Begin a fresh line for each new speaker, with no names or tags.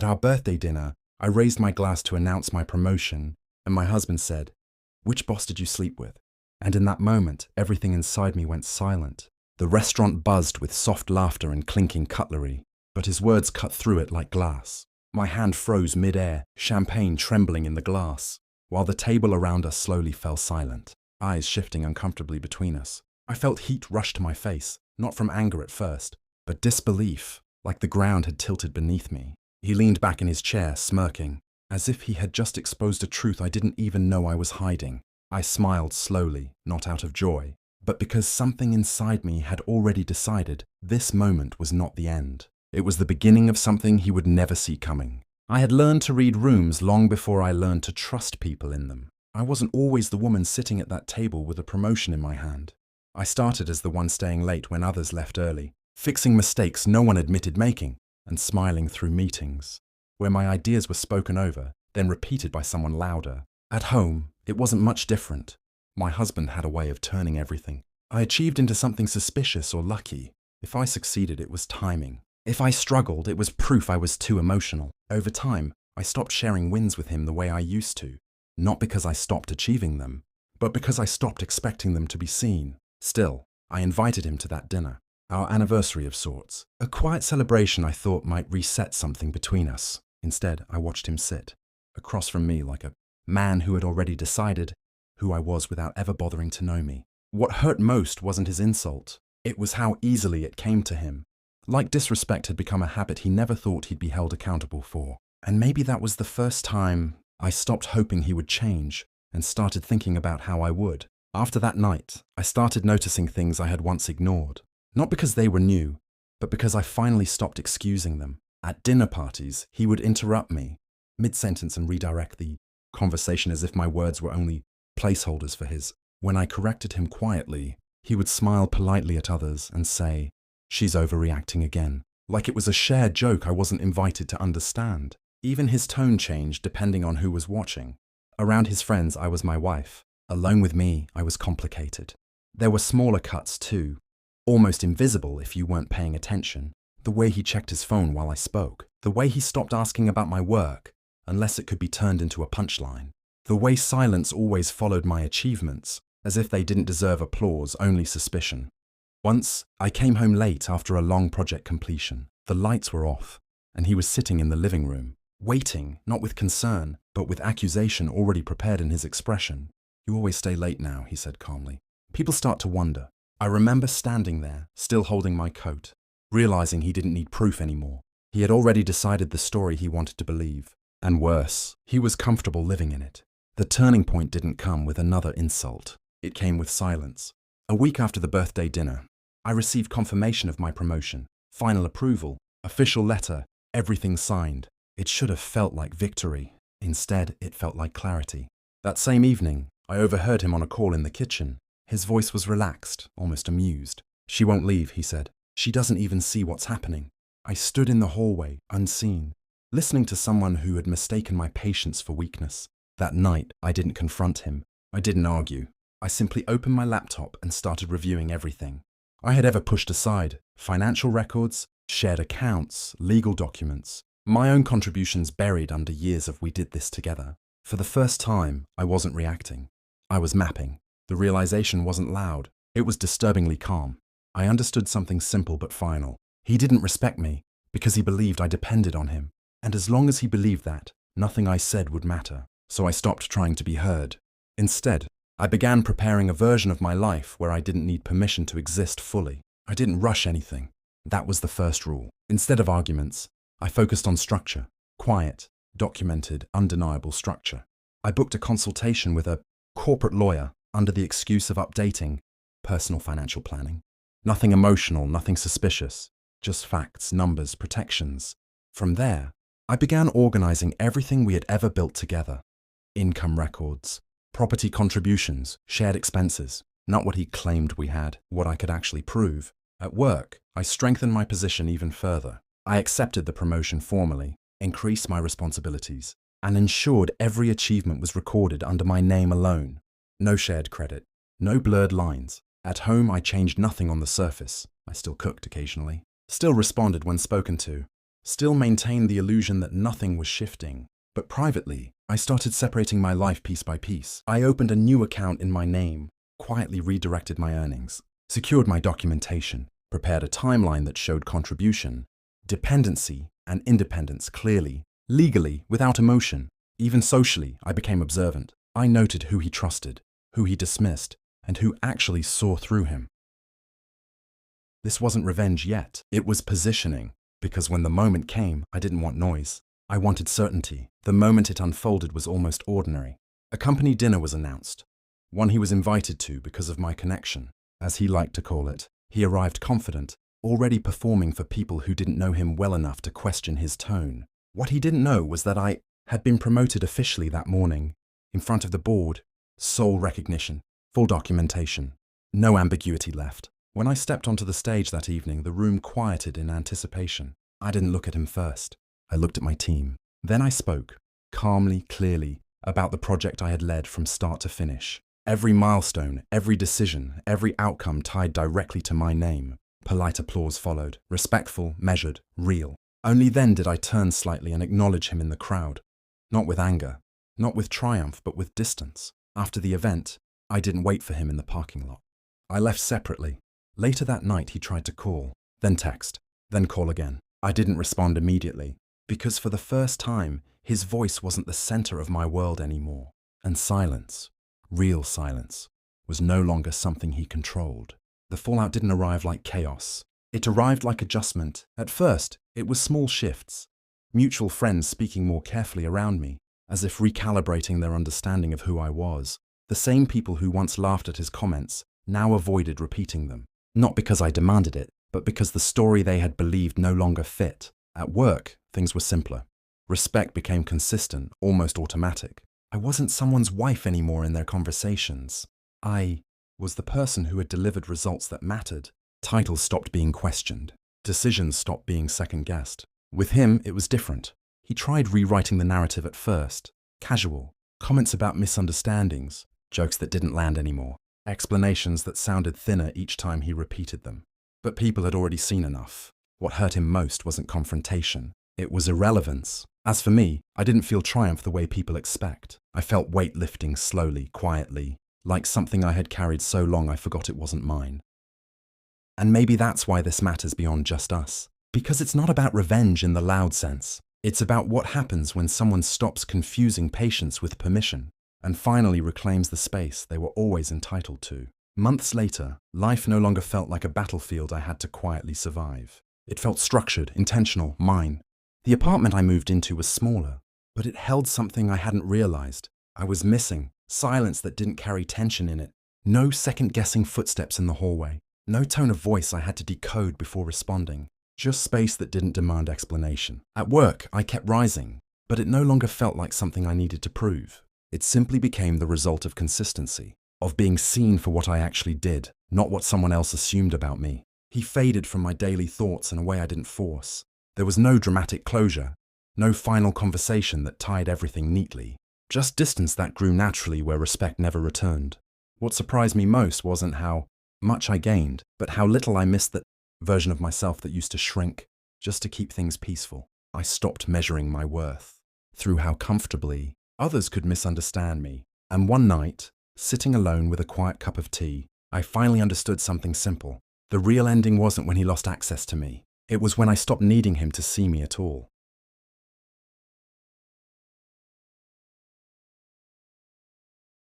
At our birthday dinner, I raised my glass to announce my promotion, and my husband said, "Which boss did you sleep with?" And in that moment, everything inside me went silent. The restaurant buzzed with soft laughter and clinking cutlery, but his words cut through it like glass. My hand froze mid-air, champagne trembling in the glass, while the table around us slowly fell silent, eyes shifting uncomfortably between us. I felt heat rush to my face, not from anger at first, but disbelief, like the ground had tilted beneath me. He leaned back in his chair, smirking, as if he had just exposed a truth I didn't even know I was hiding. I smiled slowly, not out of joy, but because something inside me had already decided this moment was not the end. It was the beginning of something he would never see coming. I had learned to read rooms long before I learned to trust people in them. I wasn't always the woman sitting at that table with a promotion in my hand. I started as the one staying late when others left early, fixing mistakes no one admitted making, and smiling through meetings, where my ideas were spoken over, then repeated by someone louder. At home, it wasn't much different. My husband had a way of turning everything I achieved into something suspicious or lucky. If I succeeded, it was timing. If I struggled, it was proof I was too emotional. Over time, I stopped sharing wins with him the way I used to, not because I stopped achieving them, but because I stopped expecting them to be seen. Still, I invited him to that dinner, our anniversary of sorts, a quiet celebration I thought might reset something between us. Instead, I watched him sit, across from me like a man who had already decided who I was without ever bothering to know me. What hurt most wasn't his insult, it was how easily it came to him. Like disrespect had become a habit he never thought he'd be held accountable for. And maybe that was the first time I stopped hoping he would change and started thinking about how I would. After that night, I started noticing things I had once ignored. Not because they were new, but because I finally stopped excusing them. At dinner parties, he would interrupt me, mid-sentence, and redirect the conversation as if my words were only placeholders for his. When I corrected him quietly, he would smile politely at others and say, "She's overreacting again," like it was a shared joke I wasn't invited to understand. Even his tone changed depending on who was watching. Around his friends, I was my wife. Alone with me, I was complicated. There were smaller cuts too, almost invisible if you weren't paying attention. The way he checked his phone while I spoke. The way he stopped asking about my work, unless it could be turned into a punchline. The way silence always followed my achievements, as if they didn't deserve applause, only suspicion. Once, I came home late after a long project completion. The lights were off, and he was sitting in the living room, waiting, not with concern, but with accusation already prepared in his expression. "You always stay late now," he said calmly. "People start to wonder." I remember standing there, still holding my coat, realizing he didn't need proof anymore. He had already decided the story he wanted to believe. And worse, he was comfortable living in it. The turning point didn't come with another insult. It came with silence. A week after the birthday dinner, I received confirmation of my promotion, final approval, official letter, everything signed. It should have felt like victory. Instead, it felt like clarity. That same evening, I overheard him on a call in the kitchen. His voice was relaxed, almost amused. "She won't leave," he said. "She doesn't even see what's happening." I stood in the hallway, unseen, listening to someone who had mistaken my patience for weakness. That night, I didn't confront him. I didn't argue. I simply opened my laptop and started reviewing everything I had ever pushed aside: financial records, shared accounts, legal documents, my own contributions buried under years of "we did this together." For the first time, I wasn't reacting. I was mapping. The realization wasn't loud. It was disturbingly calm. I understood something simple but final. He didn't respect me because he believed I depended on him. And as long as he believed that, nothing I said would matter. So I stopped trying to be heard. Instead, I began preparing a version of my life where I didn't need permission to exist fully. I didn't rush anything. That was the first rule. Instead of arguments, I focused on structure. Quiet, documented, undeniable structure. I booked a consultation with a corporate lawyer under the excuse of updating personal financial planning. Nothing emotional, nothing suspicious. Just facts, numbers, protections. From there, I began organizing everything we had ever built together. Income records, property contributions, shared expenses. Not what he claimed we had, what I could actually prove. At work, I strengthened my position even further. I accepted the promotion formally, increased my responsibilities, and ensured every achievement was recorded under my name alone. No shared credit, no blurred lines. At home, I changed nothing on the surface. I still cooked occasionally, still responded when spoken to, still maintained the illusion that nothing was shifting. But privately, I started separating my life piece by piece. I opened a new account in my name, quietly redirected my earnings, secured my documentation, prepared a timeline that showed contribution, dependency, and independence clearly, legally, without emotion. Even socially, I became observant. I noted who he trusted, who he dismissed, and who actually saw through him. This wasn't revenge yet. It was positioning, because when the moment came, I didn't want noise. I wanted certainty. The moment it unfolded was almost ordinary. A company dinner was announced, one he was invited to because of my connection, as he liked to call it. He arrived confident, already performing for people who didn't know him well enough to question his tone. What he didn't know was that I had been promoted officially that morning, in front of the board, sole recognition, full documentation, no ambiguity left. When I stepped onto the stage that evening, the room quieted in anticipation. I didn't look at him first. I looked at my team. Then I spoke, calmly, clearly, about the project I had led from start to finish. Every milestone, every decision, every outcome tied directly to my name. Polite applause followed, respectful, measured, real. Only then did I turn slightly and acknowledge him in the crowd. Not with anger, not with triumph, but with distance. After the event, I didn't wait for him in the parking lot. I left separately. Later that night, he tried to call, then text, then call again. I didn't respond immediately, because for the first time, his voice wasn't the center of my world anymore. And silence, real silence, was no longer something he controlled. The fallout didn't arrive like chaos. It arrived like adjustment. At first, it was small shifts. Mutual friends speaking more carefully around me, as if recalibrating their understanding of who I was. The same people who once laughed at his comments now avoided repeating them. Not because I demanded it, but because the story they had believed no longer fit. At work, things were simpler. Respect became consistent, almost automatic. I wasn't someone's wife anymore in their conversations. I was the person who had delivered results that mattered. Titles stopped being questioned. Decisions stopped being second-guessed. With him, it was different. He tried rewriting the narrative at first. Casual. Comments about misunderstandings. Jokes that didn't land anymore. Explanations that sounded thinner each time he repeated them. But people had already seen enough. What hurt him most wasn't confrontation. It was irrelevance. As for me, I didn't feel triumph the way people expect. I felt weight lifting slowly, quietly, like something I had carried so long I forgot it wasn't mine. And maybe that's why this matters beyond just us. Because it's not about revenge in the loud sense. It's about what happens when someone stops confusing patience with permission and finally reclaims the space they were always entitled to. Months later, life no longer felt like a battlefield I had to quietly survive. It felt structured, intentional, mine. The apartment I moved into was smaller, but it held something I hadn't realized. I was missing silence that didn't carry tension in it. No second-guessing footsteps in the hallway. No tone of voice I had to decode before responding. Just space that didn't demand explanation. At work, I kept rising, but it no longer felt like something I needed to prove. It simply became the result of consistency, of being seen for what I actually did, not what someone else assumed about me. He faded from my daily thoughts in a way I didn't force. There was no dramatic closure, no final conversation that tied everything neatly. Just distance that grew naturally where respect never returned. What surprised me most wasn't how much I gained, but how little I missed that version of myself that used to shrink just to keep things peaceful. I stopped measuring my worth through how comfortably others could misunderstand me. And one night, sitting alone with a quiet cup of tea, I finally understood something simple. The real ending wasn't when he lost access to me. It was when I stopped needing him to see me at all.